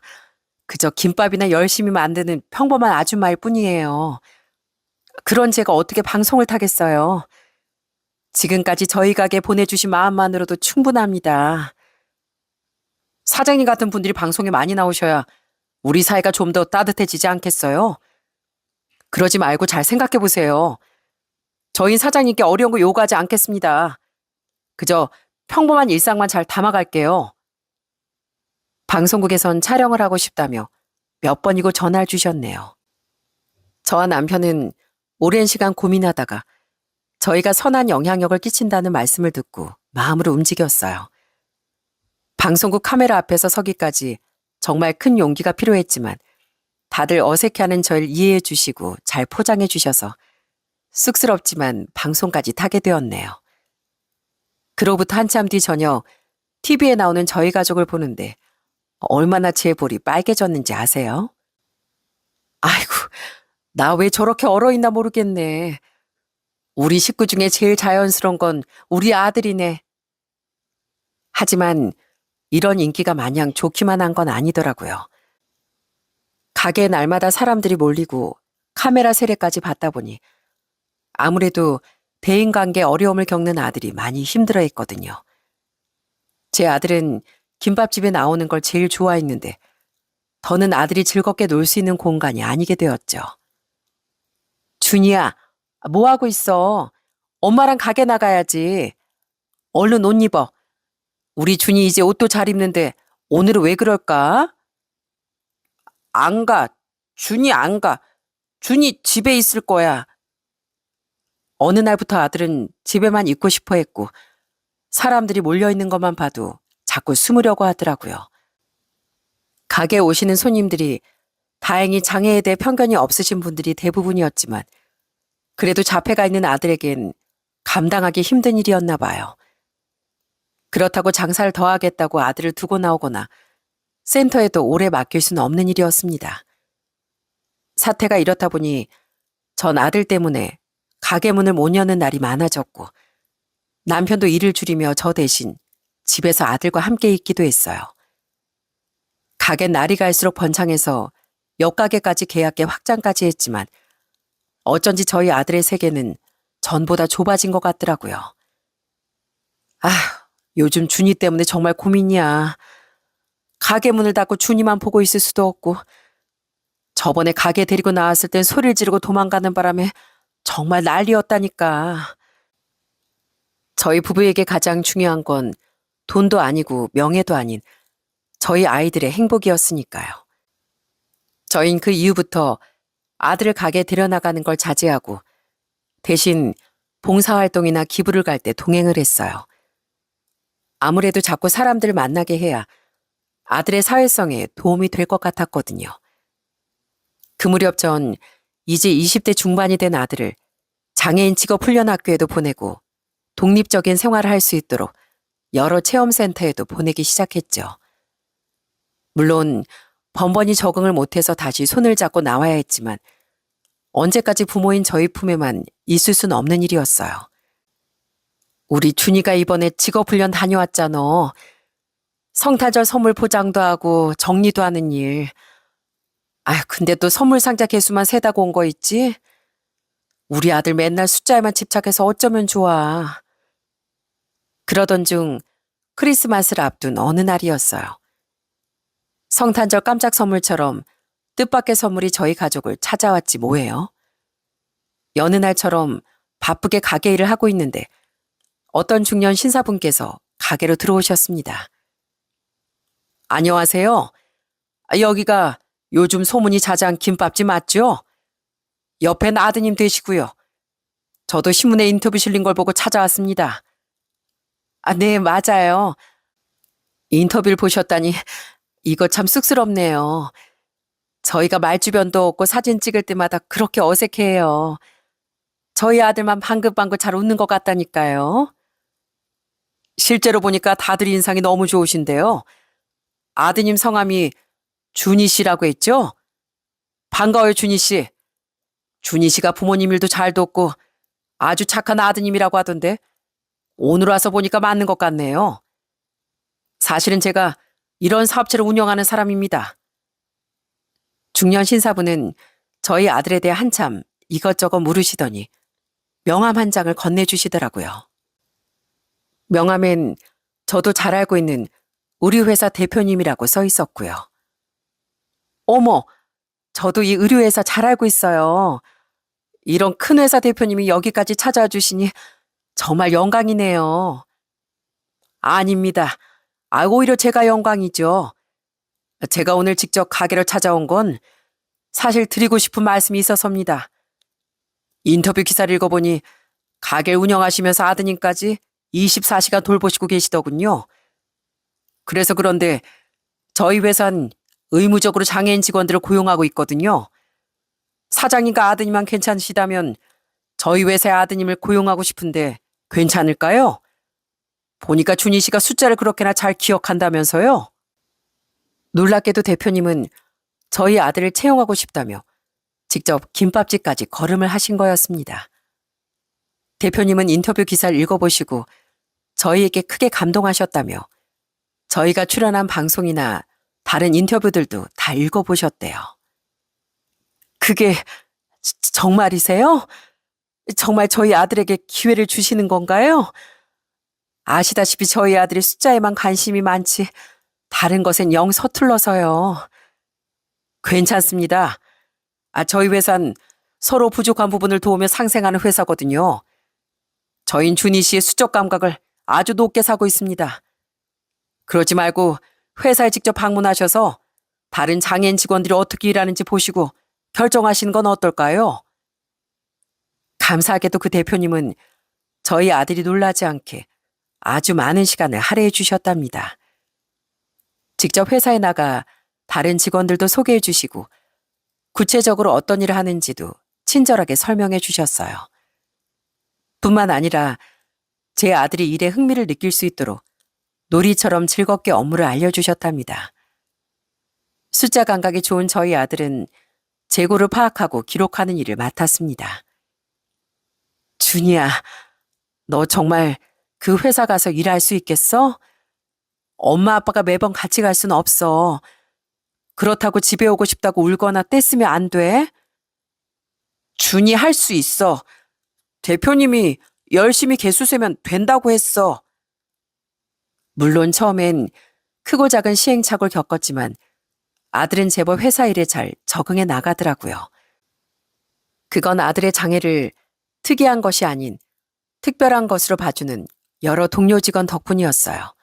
그저 김밥이나 열심히 만드는 평범한 아줌마일 뿐이에요. 그런 제가 어떻게 방송을 타겠어요. 지금까지 저희 가게 보내주신 마음만으로도 충분합니다. 사장님 같은 분들이 방송에 많이 나오셔야 우리 사이가 좀 더 따뜻해지지 않겠어요? 그러지 말고 잘 생각해 보세요. 저희 사장님께 어려운 거 요구하지 않겠습니다. 그저 평범한 일상만 잘 담아갈게요. 방송국에선 촬영을 하고 싶다며 몇 번이고 전화를 주셨네요. 저와 남편은 오랜 시간 고민하다가 저희가 선한 영향력을 끼친다는 말씀을 듣고 마음으로 움직였어요. 방송국 카메라 앞에서 서기까지 정말 큰 용기가 필요했지만 다들 어색해하는 저를 이해해 주시고 잘 포장해 주셔서 쑥스럽지만 방송까지 타게 되었네요. 그로부터 한참 뒤 저녁 TV에 나오는 저희 가족을 보는데 얼마나 제 볼이 빨개졌는지 아세요? 아이고, 나 왜 저렇게 얼어있나 모르겠네. 우리 식구 중에 제일 자연스러운 건 우리 아들이네. 하지만 이런 인기가 마냥 좋기만 한 건 아니더라고요. 가게 날마다 사람들이 몰리고 카메라 세례까지 받다 보니 아무래도 대인관계 어려움을 겪는 아들이 많이 힘들어했거든요. 제 아들은 김밥집에 나오는 걸 제일 좋아했는데 더는 아들이 즐겁게 놀 수 있는 공간이 아니게 되었죠. 준이야, 뭐 하고 있어? 엄마랑 가게 나가야지. 얼른 옷 입어. 우리 준이 이제 옷도 잘 입는데 오늘은 왜 그럴까? 안 가. 준이 안 가. 준이 집에 있을 거야. 어느 날부터 아들은 집에만 있고 싶어 했고 사람들이 몰려있는 것만 봐도 자꾸 숨으려고 하더라고요. 가게에 오시는 손님들이 다행히 장애에 대해 편견이 없으신 분들이 대부분이었지만 그래도 자폐가 있는 아들에겐 감당하기 힘든 일이었나 봐요. 그렇다고 장사를 더 하겠다고 아들을 두고 나오거나 센터에도 오래 맡길 수는 없는 일이었습니다. 사태가 이렇다 보니 전 아들 때문에 가게 문을 못 여는 날이 많아졌고 남편도 일을 줄이며 저 대신 집에서 아들과 함께 있기도 했어요. 가게 날이 갈수록 번창해서 옆가게까지 계약계 확장까지 했지만 어쩐지 저희 아들의 세계는 전보다 좁아진 것 같더라고요. 요즘 준이 때문에 정말 고민이야. 가게 문을 닫고 준이만 보고 있을 수도 없고 저번에 가게 데리고 나왔을 땐 소리를 지르고 도망가는 바람에 정말 난리였다니까. 저희 부부에게 가장 중요한 건 돈도 아니고 명예도 아닌 저희 아이들의 행복이었으니까요. 저흰 그 이후부터 아들을 가게에 데려나가는 걸 자제하고 대신 봉사활동이나 기부를 갈 때 동행을 했어요. 아무래도 자꾸 사람들을 만나게 해야 아들의 사회성에 도움이 될 것 같았거든요. 그 무렵 전 이제 20대 중반이 된 아들을 장애인 직업 훈련학교에도 보내고 독립적인 생활을 할 수 있도록 여러 체험센터에도 보내기 시작했죠. 물론 번번이 적응을 못해서 다시 손을 잡고 나와야 했지만 언제까지 부모인 저희 품에만 있을 수는 없는 일이었어요. 우리 준이가 이번에 직업훈련 다녀왔잖아. 성탄절 선물 포장도 하고 정리도 하는 일. 아휴, 근데 또 선물 상자 개수만 세다고 온 거 있지? 우리 아들 맨날 숫자에만 집착해서 어쩌면 좋아. 그러던 중 크리스마스를 앞둔 어느 날이었어요. 성탄절 깜짝 선물처럼 뜻밖의 선물이 저희 가족을 찾아왔지 뭐예요. 여느 날처럼 바쁘게 가게 일을 하고 있는데 어떤 중년 신사분께서 가게로 들어오셨습니다. 안녕하세요. 여기가 요즘 소문이 자자한 김밥집 맞죠? 옆엔 아드님 되시고요. 저도 신문에 인터뷰 실린 걸 보고 찾아왔습니다. 네, 맞아요. 인터뷰를 보셨다니 이거 참 쑥스럽네요. 저희가 말주변도 없고 사진 찍을 때마다 그렇게 어색해해요. 저희 아들만 방긋방긋 잘 웃는 것 같다니까요. 실제로 보니까 다들 인상이 너무 좋으신데요. 아드님 성함이 준희 씨라고 했죠? 반가워요, 준희 씨. 준희 씨가 부모님 일도 잘 돕고 아주 착한 아드님이라고 하던데 오늘 와서 보니까 맞는 것 같네요. 사실은 제가 이런 사업체를 운영하는 사람입니다. 중년 신사분은 저희 아들에 대해 한참 이것저것 물으시더니 명함 한 장을 건네주시더라고요. 명함엔 저도 잘 알고 있는 우리 회사 대표님이라고 써 있었고요. 어머, 저도 이 의류회사 잘 알고 있어요. 이런 큰 회사 대표님이 여기까지 찾아와 주시니 정말 영광이네요. 아닙니다. 오히려 제가 영광이죠. 제가 오늘 직접 가게를 찾아온 건 사실 드리고 싶은 말씀이 있어서입니다. 인터뷰 기사를 읽어보니 가게를 운영하시면서 아드님까지 24시간 돌보시고 계시더군요. 그래서 그런데 저희 회사는 의무적으로 장애인 직원들을 고용하고 있거든요. 사장님과 아드님만 괜찮으시다면 저희 회사의 아드님을 고용하고 싶은데 괜찮을까요? 보니까 준희 씨가 숫자를 그렇게나 잘 기억한다면서요? 놀랍게도 대표님은 저희 아들을 채용하고 싶다며 직접 김밥집까지 걸음을 하신 거였습니다. 대표님은 인터뷰 기사를 읽어보시고 저희에게 크게 감동하셨다며 저희가 출연한 방송이나 다른 인터뷰들도 다 읽어보셨대요. 그게 정말이세요? 정말 저희 아들에게 기회를 주시는 건가요? 아시다시피 저희 아들이 숫자에만 관심이 많지 다른 것엔 영 서툴러서요. 괜찮습니다. 저희 회사는 서로 부족한 부분을 도우며 상생하는 회사거든요. 저희는 준희 씨의 수적 감각을 아주 높게 사고 있습니다. 그러지 말고 회사에 직접 방문하셔서 다른 장애인 직원들이 어떻게 일하는지 보시고 결정하시는 건 어떨까요? 감사하게도 그 대표님은 저희 아들이 놀라지 않게 아주 많은 시간을 할애해 주셨답니다. 직접 회사에 나가 다른 직원들도 소개해 주시고 구체적으로 어떤 일을 하는지도 친절하게 설명해 주셨어요. 뿐만 아니라 제 아들이 일에 흥미를 느낄 수 있도록 놀이처럼 즐겁게 업무를 알려주셨답니다. 숫자 감각이 좋은 저희 아들은 재고를 파악하고 기록하는 일을 맡았습니다. 준이야, 너 정말 그 회사 가서 일할 수 있겠어? 엄마 아빠가 매번 같이 갈 순 없어. 그렇다고 집에 오고 싶다고 울거나 떼쓰면 안 돼. 준이 할 수 있어. 대표님이 열심히 개수 세면 된다고 했어. 물론 처음엔 크고 작은 시행착오를 겪었지만 아들은 제법 회사 일에 잘 적응해 나가더라고요. 그건 아들의 장애를 특이한 것이 아닌 특별한 것으로 봐주는 여러 동료 직원 덕분이었어요.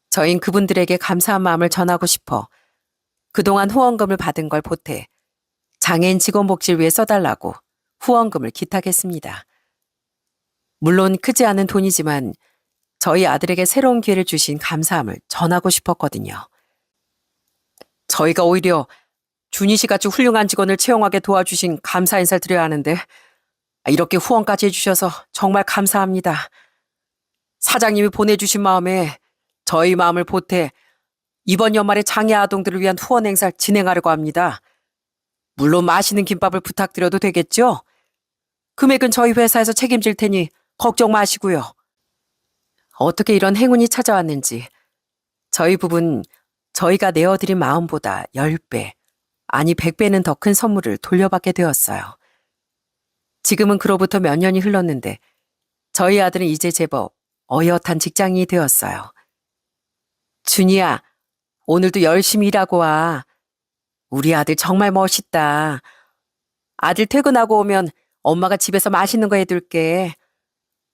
저흰 그분들에게 감사한 마음을 전하고 싶어 그동안 후원금을 받은 걸 보태 장애인 직원 복지를 위해 써달라고 후원금을 기탁했습니다. 물론 크지 않은 돈이지만 저희 아들에게 새로운 기회를 주신 감사함을 전하고 싶었거든요. 저희가 오히려 준희 씨 같이 훌륭한 직원을 채용하게 도와주신 감사 인사를 드려야 하는데 이렇게 후원까지 해주셔서 정말 감사합니다. 사장님이 보내주신 마음에 저희 마음을 보태 이번 연말에 장애 아동들을 위한 후원 행사를 진행하려고 합니다. 물론 맛있는 김밥을 부탁드려도 되겠죠? 금액은 저희 회사에서 책임질 테니 걱정 마시고요. 어떻게 이런 행운이 찾아왔는지 저희 부부는 저희가 내어드린 마음보다 10배, 아니 100배는 더 큰 선물을 돌려받게 되었어요. 지금은 그로부터 몇 년이 흘렀는데 저희 아들은 이제 제법 어엿한 직장인이 되었어요. 준이야, 오늘도 열심히 일하고 와. 우리 아들 정말 멋있다. 아들 퇴근하고 오면 엄마가 집에서 맛있는 거 해둘게.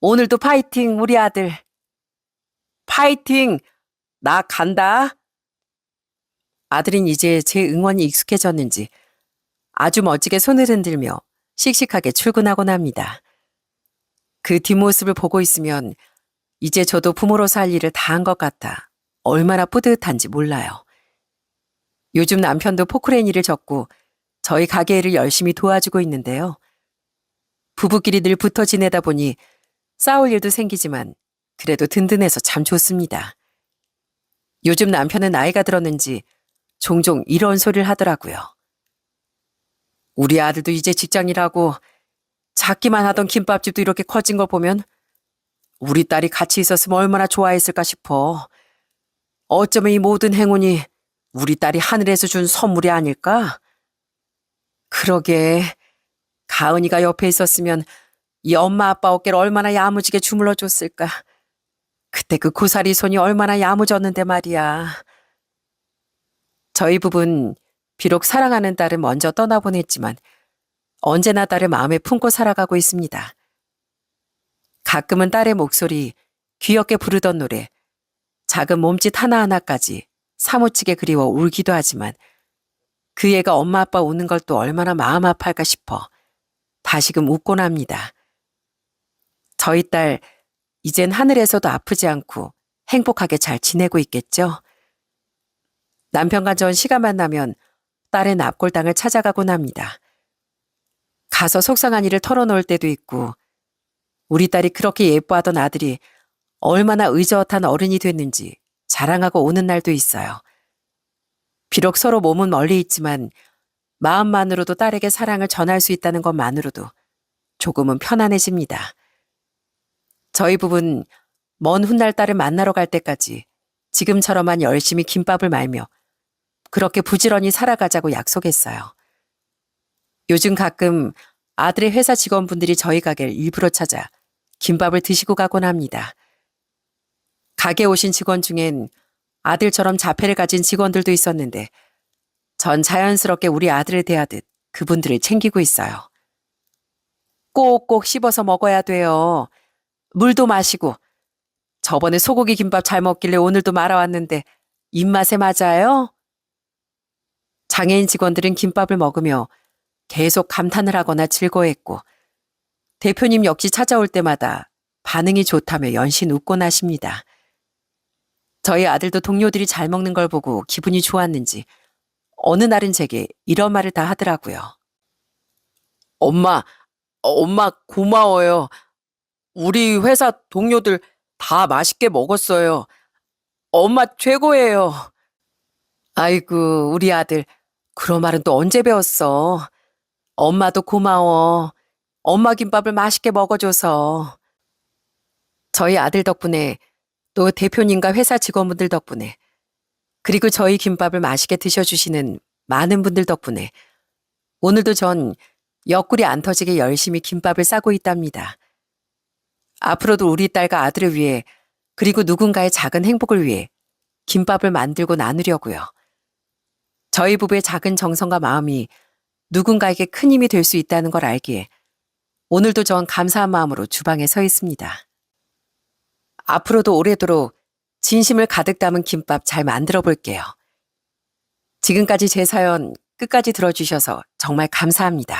오늘도 파이팅, 우리 아들. 파이팅! 나 간다. 아들은 이제 제 응원이 익숙해졌는지 아주 멋지게 손을 흔들며 씩씩하게 출근하곤 합니다. 그 뒷모습을 보고 있으면 이제 저도 부모로서 할 일을 다 한 것 같아 얼마나 뿌듯한지 몰라요. 요즘 남편도 포크레인 일을 접고 저희 가게 일을 열심히 도와주고 있는데요. 부부끼리 늘 붙어 지내다 보니 싸울 일도 생기지만 그래도 든든해서 참 좋습니다. 요즘 남편은 나이가 들었는지 종종 이런 소리를 하더라고요. 우리 아들도 이제 직장이라고 작기만 하던 김밥집도 이렇게 커진 걸 보면 우리 딸이 같이 있었으면 얼마나 좋아했을까 싶어. 어쩌면 이 모든 행운이 우리 딸이 하늘에서 준 선물이 아닐까? 그러게, 가은이가 옆에 있었으면 이 엄마 아빠 어깨를 얼마나 야무지게 주물러 줬을까. 그때 그 고사리 손이 얼마나 야무졌는데 말이야. 저희 부부는 비록 사랑하는 딸을 먼저 떠나보냈지만 언제나 딸을 마음에 품고 살아가고 있습니다. 가끔은 딸의 목소리, 귀엽게 부르던 노래, 작은 몸짓 하나하나까지 사무치게 그리워 울기도 하지만 그 애가 엄마 아빠 우는 걸 또 얼마나 마음 아파할까 싶어 다시금 웃곤 합니다. 저희 딸 이젠 하늘에서도 아프지 않고 행복하게 잘 지내고 있겠죠? 남편과 전 시간만 나면 딸의 납골당을 찾아가곤 합니다. 가서 속상한 일을 털어놓을 때도 있고 우리 딸이 그렇게 예뻐하던 아들이 얼마나 의젓한 어른이 됐는지 자랑하고 오는 날도 있어요. 비록 서로 몸은 멀리 있지만 마음만으로도 딸에게 사랑을 전할 수 있다는 것만으로도 조금은 편안해집니다. 저희 부부는 먼 훗날 딸을 만나러 갈 때까지 지금처럼만 열심히 김밥을 말며 그렇게 부지런히 살아가자고 약속했어요. 요즘 가끔 아들의 회사 직원분들이 저희 가게를 일부러 찾아 김밥을 드시고 가곤 합니다. 가게 오신 직원 중엔 아들처럼 자폐를 가진 직원들도 있었는데 전 자연스럽게 우리 아들을 대하듯 그분들을 챙기고 있어요. 꼭꼭 씹어서 먹어야 돼요. 물도 마시고. 저번에 소고기 김밥 잘 먹길래 오늘도 말아왔는데 입맛에 맞아요? 장애인 직원들은 김밥을 먹으며 계속 감탄을 하거나 즐거워했고 대표님 역시 찾아올 때마다 반응이 좋다며 연신 웃곤 하십니다. 저희 아들도 동료들이 잘 먹는 걸 보고 기분이 좋았는지 어느 날은 제게 이런 말을 다 하더라고요. 엄마 고마워요. 우리 회사 동료들 다 맛있게 먹었어요. 엄마 최고예요. 아이고, 우리 아들, 그런 말은 또 언제 배웠어? 엄마도 고마워. 엄마 김밥을 맛있게 먹어줘서. 저희 아들 덕분에 또 대표님과 회사 직원분들 덕분에 그리고 저희 김밥을 맛있게 드셔주시는 많은 분들 덕분에 오늘도 전 옆구리 안 터지게 열심히 김밥을 싸고 있답니다. 앞으로도 우리 딸과 아들을 위해 그리고 누군가의 작은 행복을 위해 김밥을 만들고 나누려고요. 저희 부부의 작은 정성과 마음이 누군가에게 큰 힘이 될 수 있다는 걸 알기에 오늘도 전 감사한 마음으로 주방에 서 있습니다. 앞으로도 오래도록 진심을 가득 담은 김밥 잘 만들어 볼게요. 지금까지 제 사연 끝까지 들어주셔서 정말 감사합니다.